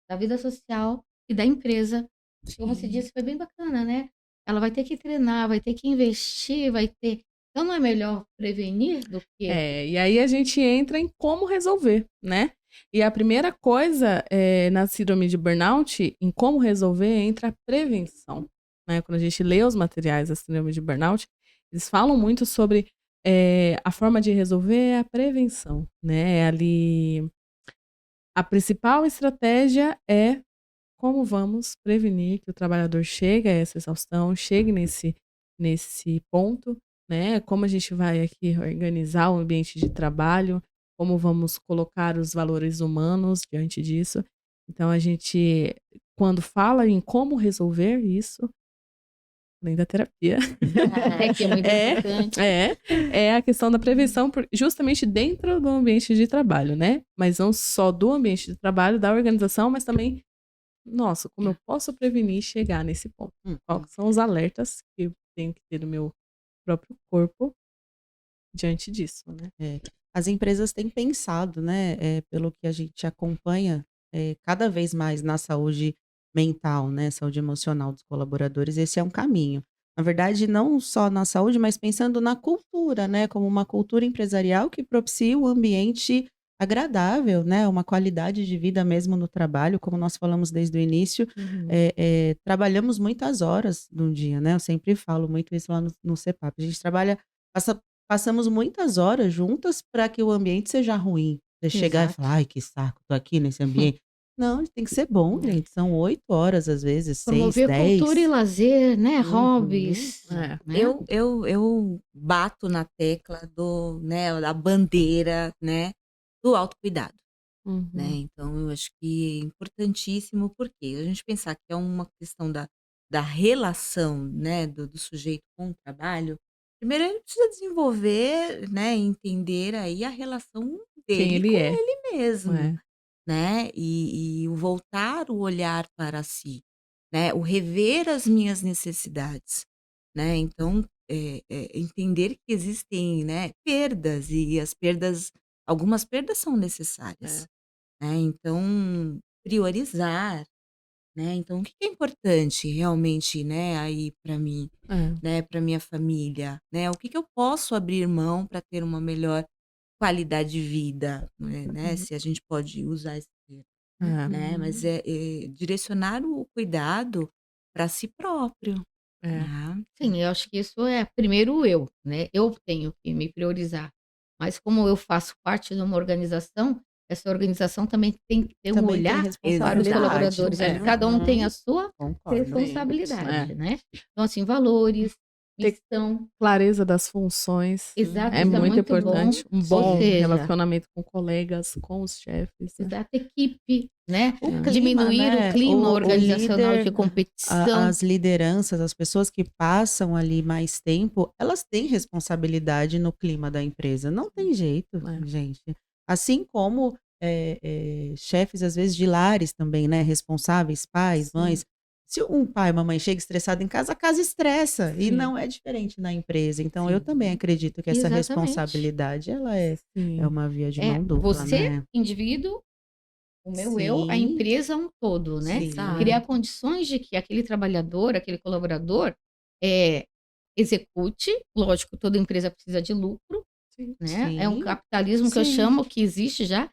S3: da vida social e da empresa. Como você
S1: Sim.
S3: disse, foi bem bacana, né? Ela vai ter que treinar, vai ter que investir, vai ter. Então, não é melhor prevenir do que.
S4: E aí a gente entra em como resolver, né. E a primeira coisa, na síndrome de burnout, em como resolver, entra a prevenção, né. Quando a gente lê os materiais da síndrome de burnout, eles falam muito sobre, a forma de resolver é a prevenção, né. Ali a principal estratégia é como vamos prevenir que o trabalhador chegue a essa exaustão, chegue nesse ponto, né? Como a gente vai aqui organizar o ambiente de trabalho, como vamos colocar os valores humanos diante disso. Então a gente, quando fala em como resolver isso, além da terapia,
S3: Que é muito
S4: é,
S3: importante.
S4: é a questão da prevenção, justamente dentro do ambiente de trabalho, né? Mas não só do ambiente de trabalho, da organização, mas também, nossa, como eu posso prevenir chegar nesse ponto? Quais são os alertas que eu tenho que ter no meu próprio corpo diante disso, né?
S1: As empresas têm pensado, né, pelo que a gente acompanha, cada vez mais na saúde mental, né, saúde emocional dos colaboradores, esse é um caminho. Na verdade, não só na saúde, mas pensando na cultura, né, como uma cultura empresarial que propicie um ambiente agradável, né, uma qualidade de vida mesmo no trabalho, como nós falamos desde o início, trabalhamos muitas horas no dia, né, eu sempre falo muito isso lá no CEPAP, a gente passa passamos muitas horas juntas para que o ambiente seja ruim. Você chegar e
S3: Exato.
S1: falar: "Ai, que saco, tô aqui nesse ambiente". Não, tem que ser bom, gente. São 8 horas, às vezes, 6,
S3: Promover cultura e
S1: 10.
S3: lazer, né?
S1: Uhum.
S3: Hobbies,
S4: É.
S3: né?
S2: Eu bato na tecla né, da bandeira, né, do autocuidado, né.
S4: Uhum.
S2: Então eu acho que é importantíssimo, porque a gente pensar que é uma questão da relação, né, do sujeito com o trabalho, primeiro ele precisa desenvolver, né, entender aí a relação
S4: Quem
S2: dele
S4: ele
S2: com
S4: é.
S2: ele mesmo,
S4: É.
S2: né, e o voltar o olhar para si, né, o rever as minhas necessidades, né, então, entender que existem, né, perdas e algumas perdas são necessárias,
S4: É.
S2: né, então priorizar, né, então o que que é importante realmente, né, aí para mim,
S4: É.
S2: né, para minha família, né, o que que eu posso abrir mão para ter uma melhor qualidade de vida, né,
S4: Uhum.
S2: se a gente pode usar esse termo,
S4: É.
S2: né, mas direcionar o cuidado para si próprio,
S4: É.
S2: né.
S3: Sim, eu acho que isso é primeiro eu, né? Eu tenho que me priorizar. Mas como eu faço parte de uma organização, essa organização também tem que ter um
S1: Também tem
S3: olhar para os
S1: responsabilidade.
S3: colaboradores ali.
S4: É.
S3: Cada um tem a
S1: Uhum.
S3: sua
S1: Concordo.
S3: responsabilidade,
S4: É.
S3: né? Então, assim, valores,
S4: Ter
S3: missão,
S4: clareza das funções
S3: exato,
S4: é
S3: isso é
S4: muito
S3: muito bom.
S4: importante. Um
S3: Ou
S4: bom
S3: seja,
S4: relacionamento com colegas, com os chefes, né?
S3: exato, equipe, né?
S1: O
S4: É.
S1: clima,
S3: Diminuir o
S1: né,
S3: clima
S1: o
S3: organizacional de
S1: líder,
S3: competição.
S1: as lideranças, as pessoas que passam ali mais tempo, elas têm responsabilidade no clima da empresa, não tem jeito,
S4: É.
S1: gente. Assim como, chefes, às vezes, de lares também, né, responsáveis, pais,
S4: Sim.
S1: mães. Se um pai, uma mãe chega estressado em casa, a casa estressa, e
S4: Sim.
S1: não é diferente na empresa. Então eu
S4: Sim.
S1: também acredito que essa
S3: Exatamente.
S1: responsabilidade, ela é
S4: Sim.
S1: uma via de mão dupla,
S3: Você,
S1: né.
S3: indivíduo, o meu eu, a
S1: Sim,
S3: empresa um todo, né.
S1: sim.
S3: Criar
S4: Exato.
S3: condições de que aquele trabalhador, aquele colaborador, eh, execute, lógico, toda empresa precisa de lucro,
S4: Sim.
S3: né, é um
S1: Sim,
S3: capitalismo que eu
S1: sim.
S3: chamo, que existe já,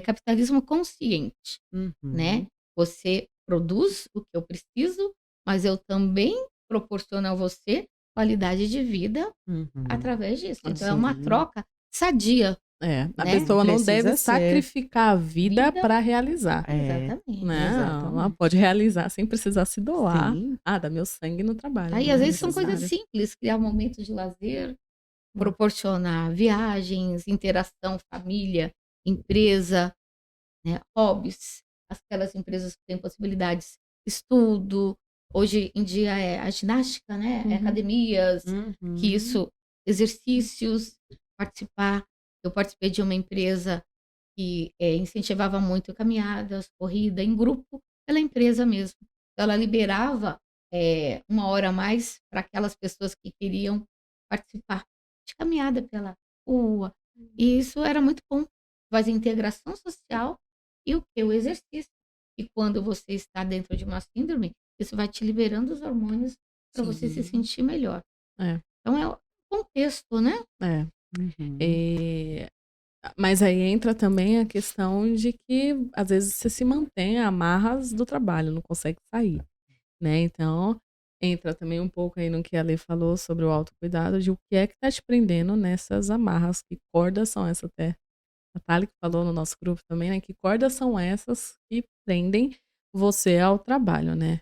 S3: capitalismo consciente, né.
S1: Uhum.
S3: Você produz o que eu preciso, mas eu também proporciono a você qualidade de vida
S1: Uhum.
S3: através disso. Então é uma
S1: Sim.
S3: troca sadia,
S4: É, a
S3: né.
S4: pessoa não deve
S1: Precisa ser.
S4: sacrificar a vida
S3: Vida
S4: para realizar.
S1: É,
S3: exatamente.
S4: Não, ela
S1: exatamente.
S4: pode realizar sem precisar se doar.
S1: Sim.
S4: Ah, dar meu sangue no trabalho,
S3: Aí,
S4: não
S3: às
S4: é
S3: vezes, são coisas
S4: necessário.
S3: simples, criar momentos de lazer,
S4: Hum.
S3: proporcionar viagens, interação, família, empresa, né, hobbies, aquelas empresas que têm possibilidades, estudo. Hoje em dia é a ginástica, né,
S4: Uhum.
S3: academias, que
S1: Uhum.
S3: isso exercícios, participar. Eu participei de uma empresa que, incentivava muito caminhadas, corrida em grupo, pela empresa mesmo. Ela liberava, 1 hora a mais para aquelas pessoas que queriam participar de caminhada pela rua, e isso era muito bom. Faz integração social e o que? O exercício. E quando você está dentro de uma síndrome, isso vai te liberando os hormônios para você se
S1: Sim.
S3: sentir melhor.
S4: É,
S3: Então é o contexto, né?
S4: é.
S1: Uhum.
S4: Eh, mas aí entra também a questão de que, às vezes, você se mantém a amarras do trabalho, não consegue sair, né. Então, entra também um pouco aí no que a Lê falou sobre o autocuidado, de o que é que tá te prendendo nessas amarras, que cordas são essas, até a Thalia que falou no nosso grupo também, né, que cordas são essas que prendem você ao trabalho, né.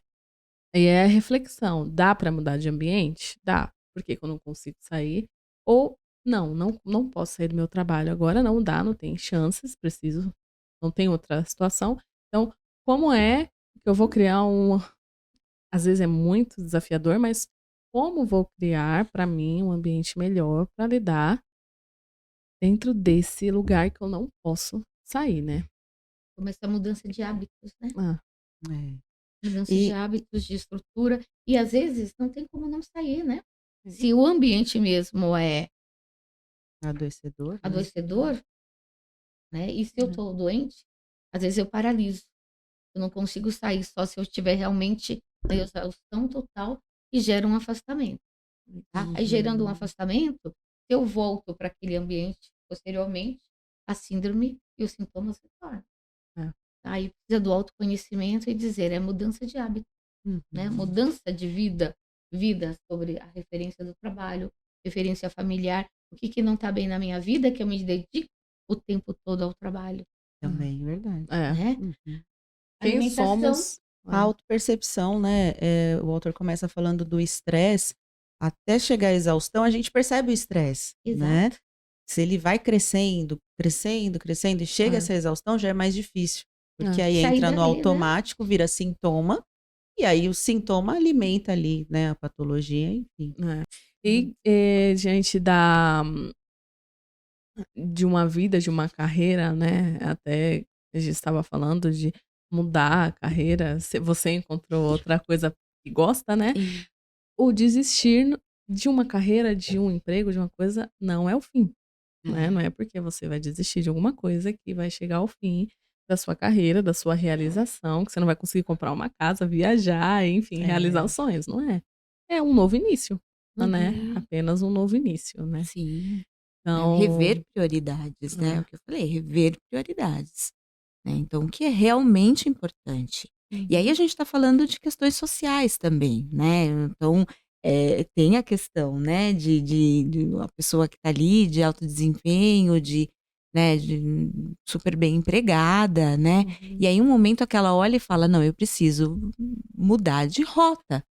S4: E é a reflexão, dá para mudar de ambiente? Dá, porque que eu não consigo sair, ou não posso sair do meu trabalho agora, não dá, não tem chances, preciso, não tem outra situação. Então, como é que eu vou criar às vezes é muito desafiador, mas como vou criar para mim um ambiente melhor para lidar dentro desse lugar que eu não posso sair, né?
S3: Começa a mudança de hábitos, né?
S4: Ah,
S1: É.
S3: Mudança de
S1: E
S3: hábitos, de estrutura. E às vezes não tem como não sair, né?
S4: sim.
S3: Se o ambiente mesmo é
S1: adoecedor, né?
S3: adoecedor, né? E se eu
S4: É.
S3: tô doente, às vezes eu paraliso. Eu não consigo sair só se eu estiver realmente na exaustão total e gera um afastamento, tá? Aí gerando um
S1: Uhum.
S3: afastamento, se eu volto para aquele ambiente posteriormente, a síndrome e os sintomas retornam.
S4: É.
S3: Aí precisa do autoconhecimento e dizer, é mudança de hábito, né?
S1: Uhum.
S3: Mudança de vida sobre a referência do trabalho, referência familiar, o que que não está bem na minha vida que eu me dedico o tempo todo ao trabalho,
S1: Também, verdade.
S4: É.
S3: né?
S1: Uhum.
S4: Quem
S3: Alimentação,
S4: somos?
S1: A autopercepção, né? O autor começa falando do estresse, até chegar à exaustão, a gente percebe o estresse, né?
S3: exato.
S1: Se ele vai crescendo, crescendo, crescendo e chega a
S4: É.
S1: essa exaustão, já é mais difícil. Porque
S4: É.
S1: aí
S3: Sair
S1: entra no
S3: dali, né?
S1: automático, vira sintoma, e aí o sintoma alimenta ali, né, a patologia, enfim.
S4: É. E diante de uma vida, de uma carreira, né? Até a gente estava falando de mudar a carreira, você encontrou outra coisa que gosta, né?
S2: E
S4: O desistir de uma carreira, de um emprego, de uma coisa, não é o fim, né? Não é porque você vai desistir de alguma coisa que vai chegar ao fim da sua carreira, da sua realização, que você não vai conseguir comprar uma casa, viajar, enfim, realizar os
S1: É.
S4: sonhos, não é? É um novo início, né?
S2: Uhum.
S4: Apenas um novo início, né?
S2: Sim. Rever
S4: Então,
S2: prioridades, né? O
S4: é.
S2: que eu falei, rever prioridades, né? Então, o que é realmente importante. E aí a
S4: Uhum.
S2: gente está falando de questões sociais também, né? Então, tem a questão, né, de uma pessoa que está ali de alto desempenho, né, de super bem empregada, né? E
S4: Uhum.
S2: aí um momento que ela olha e fala, não, eu preciso mudar de rota,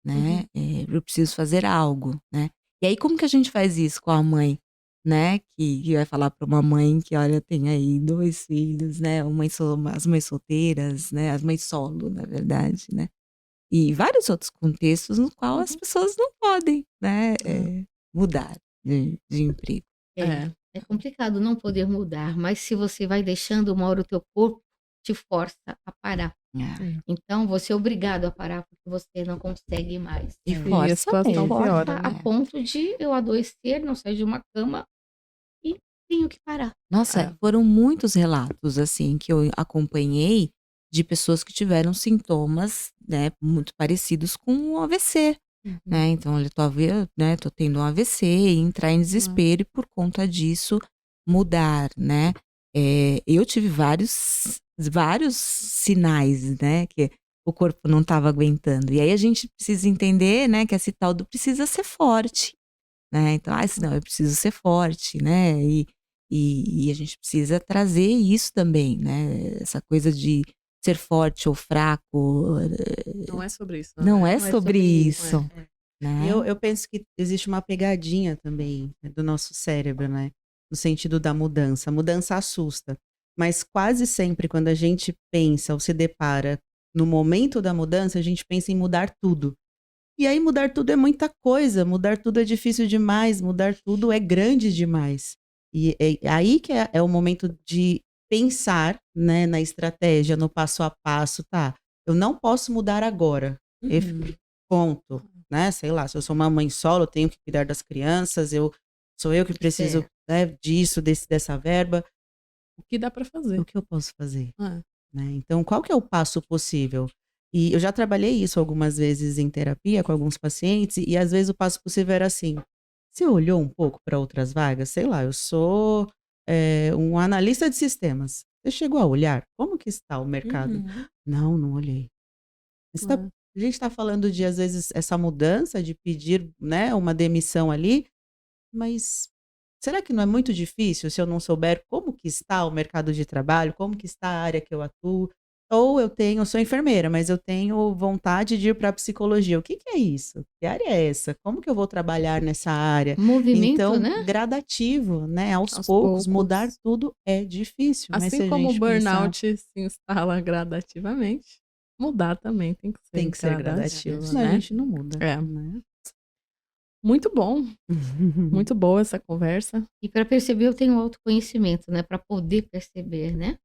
S2: né?
S4: Uhum.
S2: Eu preciso fazer algo, né? E aí como que a gente faz isso com a mãe, né? Que vai falar para uma mãe que, olha, tem aí 2 filhos, né? As mães solteiras, né? As mães solo, na verdade, né? E vários outros contextos no qual as
S4: Uhum.
S2: pessoas não podem, né?
S4: É.
S2: Mudar de emprego.
S3: É,
S4: É.
S3: é complicado não poder mudar, mas se você vai deixando, uma hora o teu corpo te força a parar.
S2: É.
S3: Então, você é obrigado a parar porque você não consegue mais.
S2: E
S4: E a
S2: força
S4: situação
S2: mesmo.
S3: Força
S4: piora,
S3: a
S4: né?
S2: É.
S3: ponto de eu adoecer, não sair de uma cama e tenho que parar.
S2: Nossa,
S4: É.
S2: foram muitos relatos, assim, que eu acompanhei de pessoas que tiveram sintomas, né, muito parecidos com um AVC,
S4: Uhum.
S2: né? Então, olha, né, tô tendo um AVC e entrar em
S4: É.
S2: desespero e por conta disso mudar, né? Eu tive vários sinais, né, que o corpo não estava aguentando. E aí a gente precisa entender, né, que esse tal do precisa ser forte, né? Então, senão eu preciso ser forte, né? E a gente precisa trazer isso também, né? Essa coisa de ser forte ou fraco,
S4: Não é sobre isso,
S2: não
S4: né?
S2: é
S3: Não é
S2: sobre
S3: sobre isso.
S2: isso,
S1: É. E
S2: né?
S1: eu penso que existe uma pegadinha também, né, do nosso cérebro, né? No sentido da mudança. A mudança assusta. Mas quase sempre, quando a gente pensa ou se depara no momento da mudança, a gente pensa em mudar tudo. E aí mudar tudo é muita coisa, mudar tudo é difícil demais, mudar tudo é grande demais. E é aí que é o momento de pensar, né, na estratégia, no passo a passo, tá? Eu não posso mudar agora.
S2: Uhum.
S1: Ponto, né? Sei lá, se eu sou uma mãe solo, eu tenho que cuidar das crianças, sou eu que preciso,
S3: Certo.
S1: né, disso, dessa verba.
S4: O que dá pra fazer.
S1: O que eu posso fazer?
S4: É.
S1: Né? Então, qual que é o passo possível? E eu já trabalhei isso algumas vezes em terapia com alguns pacientes, e às vezes o passo possível era assim: você olhou um pouco para outras vagas? Sei lá, eu sou um analista de sistemas. Você chegou a olhar? Como que está o mercado?
S2: Uhum.
S1: Não, não olhei.
S4: É.
S1: A gente está falando de, às vezes, essa mudança, de pedir, né, uma demissão ali, mas será que não é muito difícil se eu não souber como que está o mercado de trabalho, como que está a área que eu atuo? Ou eu sou enfermeira, mas eu tenho vontade de ir para a psicologia. O que que é isso? Que área é essa? Como que eu vou trabalhar nessa área?
S3: Movimento,
S1: Então,
S3: né?
S1: gradativo, né? Aos
S4: Aos
S1: poucos, mudar
S4: poucos.
S1: tudo é difícil, mas
S4: Assim
S1: se a
S4: como o
S1: gente pensar
S4: burnout se instala gradativamente, mudar também tem que ser
S1: Tem que ser gradativo,
S4: gradativo,
S1: senão a
S4: né?
S1: gente não muda.
S4: É.
S1: Né?
S4: Muito bom, muito boa essa conversa.
S3: E para perceber, eu tenho autoconhecimento, né? Para poder perceber, né?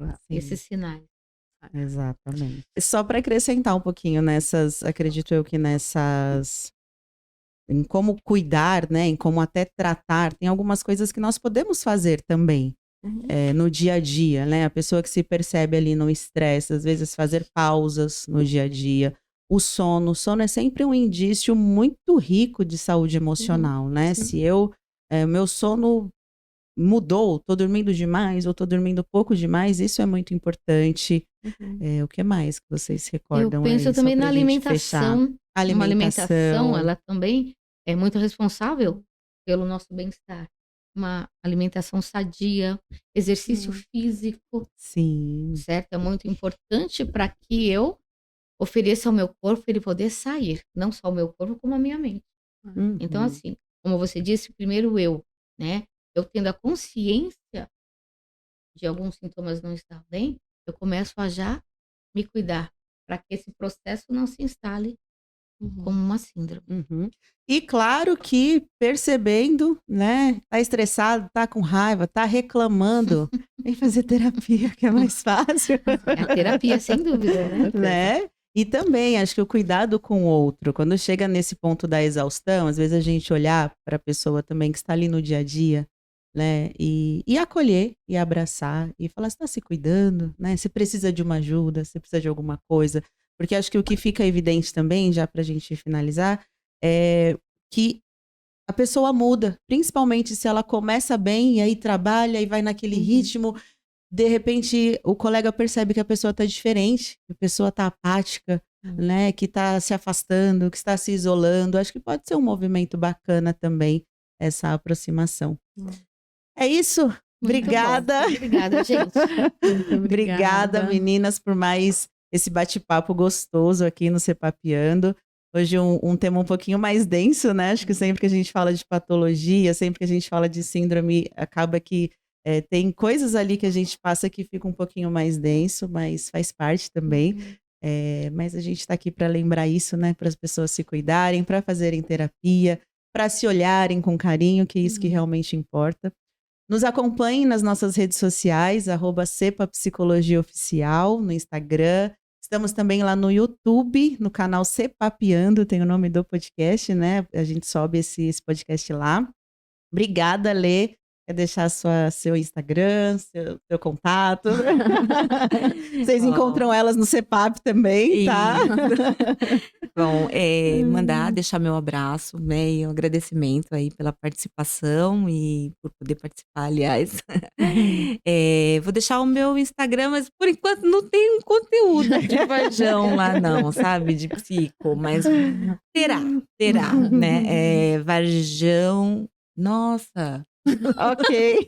S1: Sim.
S3: Esses sinais.
S1: Exatamente. Só para acrescentar um pouquinho acredito eu que em como cuidar, né, em como até tratar, tem algumas coisas que nós podemos fazer também no dia a dia, né? A pessoa que se percebe ali no estresse, às vezes fazer pausas no dia a dia. O sono é sempre um indício muito rico de saúde emocional, né?
S4: Sim.
S1: Se meu sono mudou, tô dormindo demais ou tô dormindo pouco demais, isso é muito importante. O que mais que vocês recordam
S3: Eu penso
S1: aí, só
S3: também na
S1: pra gente fechar?
S3: alimentação. Uma alimentação,
S1: Alimentação.
S3: ela também é muito responsável pelo nosso bem-estar. Uma alimentação sadia, exercício físico,
S1: Sim.
S3: certo? É muito importante para que eu ofereça ao meu corpo ele poder sair, não só o meu corpo, como a minha mente. Então,
S1: Uhum.
S3: assim, como você disse, primeiro eu, né? Eu tendo a consciência de alguns sintomas não estar bem, eu começo a já me cuidar, para que esse processo não se instale como uma síndrome.
S1: Uhum. E claro que percebendo, né? Tá estressado, tá com raiva, tá reclamando, vem fazer terapia, que é mais fácil.
S3: É a terapia, sem dúvida, né?
S1: Né? E também, acho que o cuidado com o outro, quando chega nesse ponto da exaustão, às vezes a gente olhar para a pessoa também que está ali no dia a dia, né? E acolher, e abraçar, e falar, você está se cuidando, né? Você precisa de uma ajuda, você precisa de alguma coisa. Porque acho que o que fica evidente também, já para a gente finalizar, é que a pessoa muda, principalmente se ela começa bem, e aí trabalha, e vai naquele ritmo. De repente, o colega percebe que a pessoa está diferente, que a pessoa está apática, né? Que está se afastando, que está se isolando. Acho que pode ser um movimento bacana também, essa aproximação. É isso.
S3: Muito
S1: Obrigada.
S3: bom. Obrigada, gente.
S4: Muito
S1: Obrigada, meninas, por mais esse bate-papo gostoso aqui no Sepapeando. Hoje um tema um pouquinho mais denso, né? Acho que sempre que a gente fala de patologia, sempre que a gente fala de síndrome, acaba que tem coisas ali que a gente passa que fica um pouquinho mais denso, mas faz parte também. Mas a gente está aqui para lembrar isso, né? Para as pessoas se cuidarem, para fazerem terapia, para se olharem com carinho, que é isso que realmente importa. Nos acompanhem nas nossas redes sociais, @CepaPsicologiaOficial, no Instagram. Estamos também lá no YouTube, no canal Sepapeando, tem o nome do podcast, né? A gente sobe esse podcast lá. Obrigada, Lê. Quer deixar seu Instagram, seu contato? Vocês encontram elas no CEPAP também, tá?
S2: Bom, deixar meu abraço, né, e um agradecimento aí pela participação e por poder participar, aliás. Vou deixar o meu Instagram, mas por enquanto não tem um conteúdo de Varjão lá não, sabe, de psico, mas terá, né, Varjão, nossa...
S1: Ok.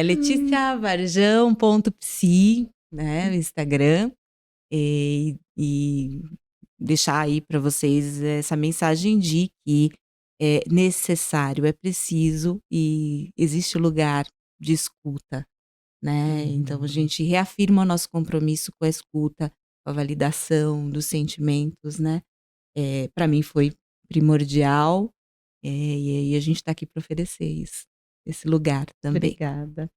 S2: Leticiavarjão.psi, né, no Instagram. E deixar aí para vocês essa mensagem de que é necessário, é preciso e existe lugar de escuta, né? Então a gente reafirma o nosso compromisso com a escuta, com a validação dos sentimentos, né? Para mim foi primordial, e a gente está aqui para oferecer isso, esse lugar também.
S1: Obrigada.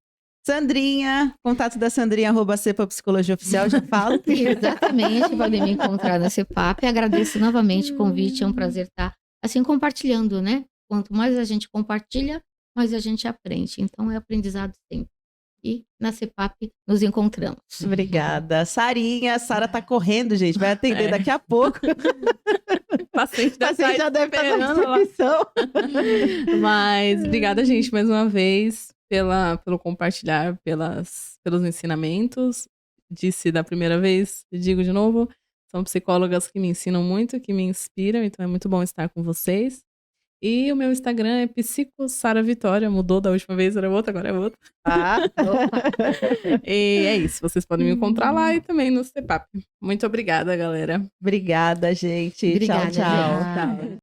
S1: Sandrinha, contato da Sandrinha, @CepaPsicologiaOficial, já falo.
S3: Exatamente, podem me encontrar na CEPAP. Agradeço novamente o convite, é um prazer estar assim compartilhando, né? Quanto mais a gente compartilha, mais a gente aprende. Então é aprendizado sempre. E na CEPAP nos encontramos.
S1: Obrigada. Sarinha, a Sara tá correndo, gente, vai atender daqui a pouco.
S4: O paciente
S1: Já deve estar na descrição.
S4: Mas obrigada, gente, mais uma vez pelo compartilhar, pelos ensinamentos. Disse da primeira vez, digo de novo, são psicólogas que me ensinam muito, que me inspiram, então é muito bom estar com vocês. E o meu Instagram é psicoSaraVitória, mudou da última vez, era outra, agora é outra. E é isso, vocês podem me encontrar lá e também no CEPAP. Muito obrigada, galera.
S1: Obrigada, gente.
S3: Obrigada,
S1: tchau, tchau.
S3: gente.
S4: Tchau.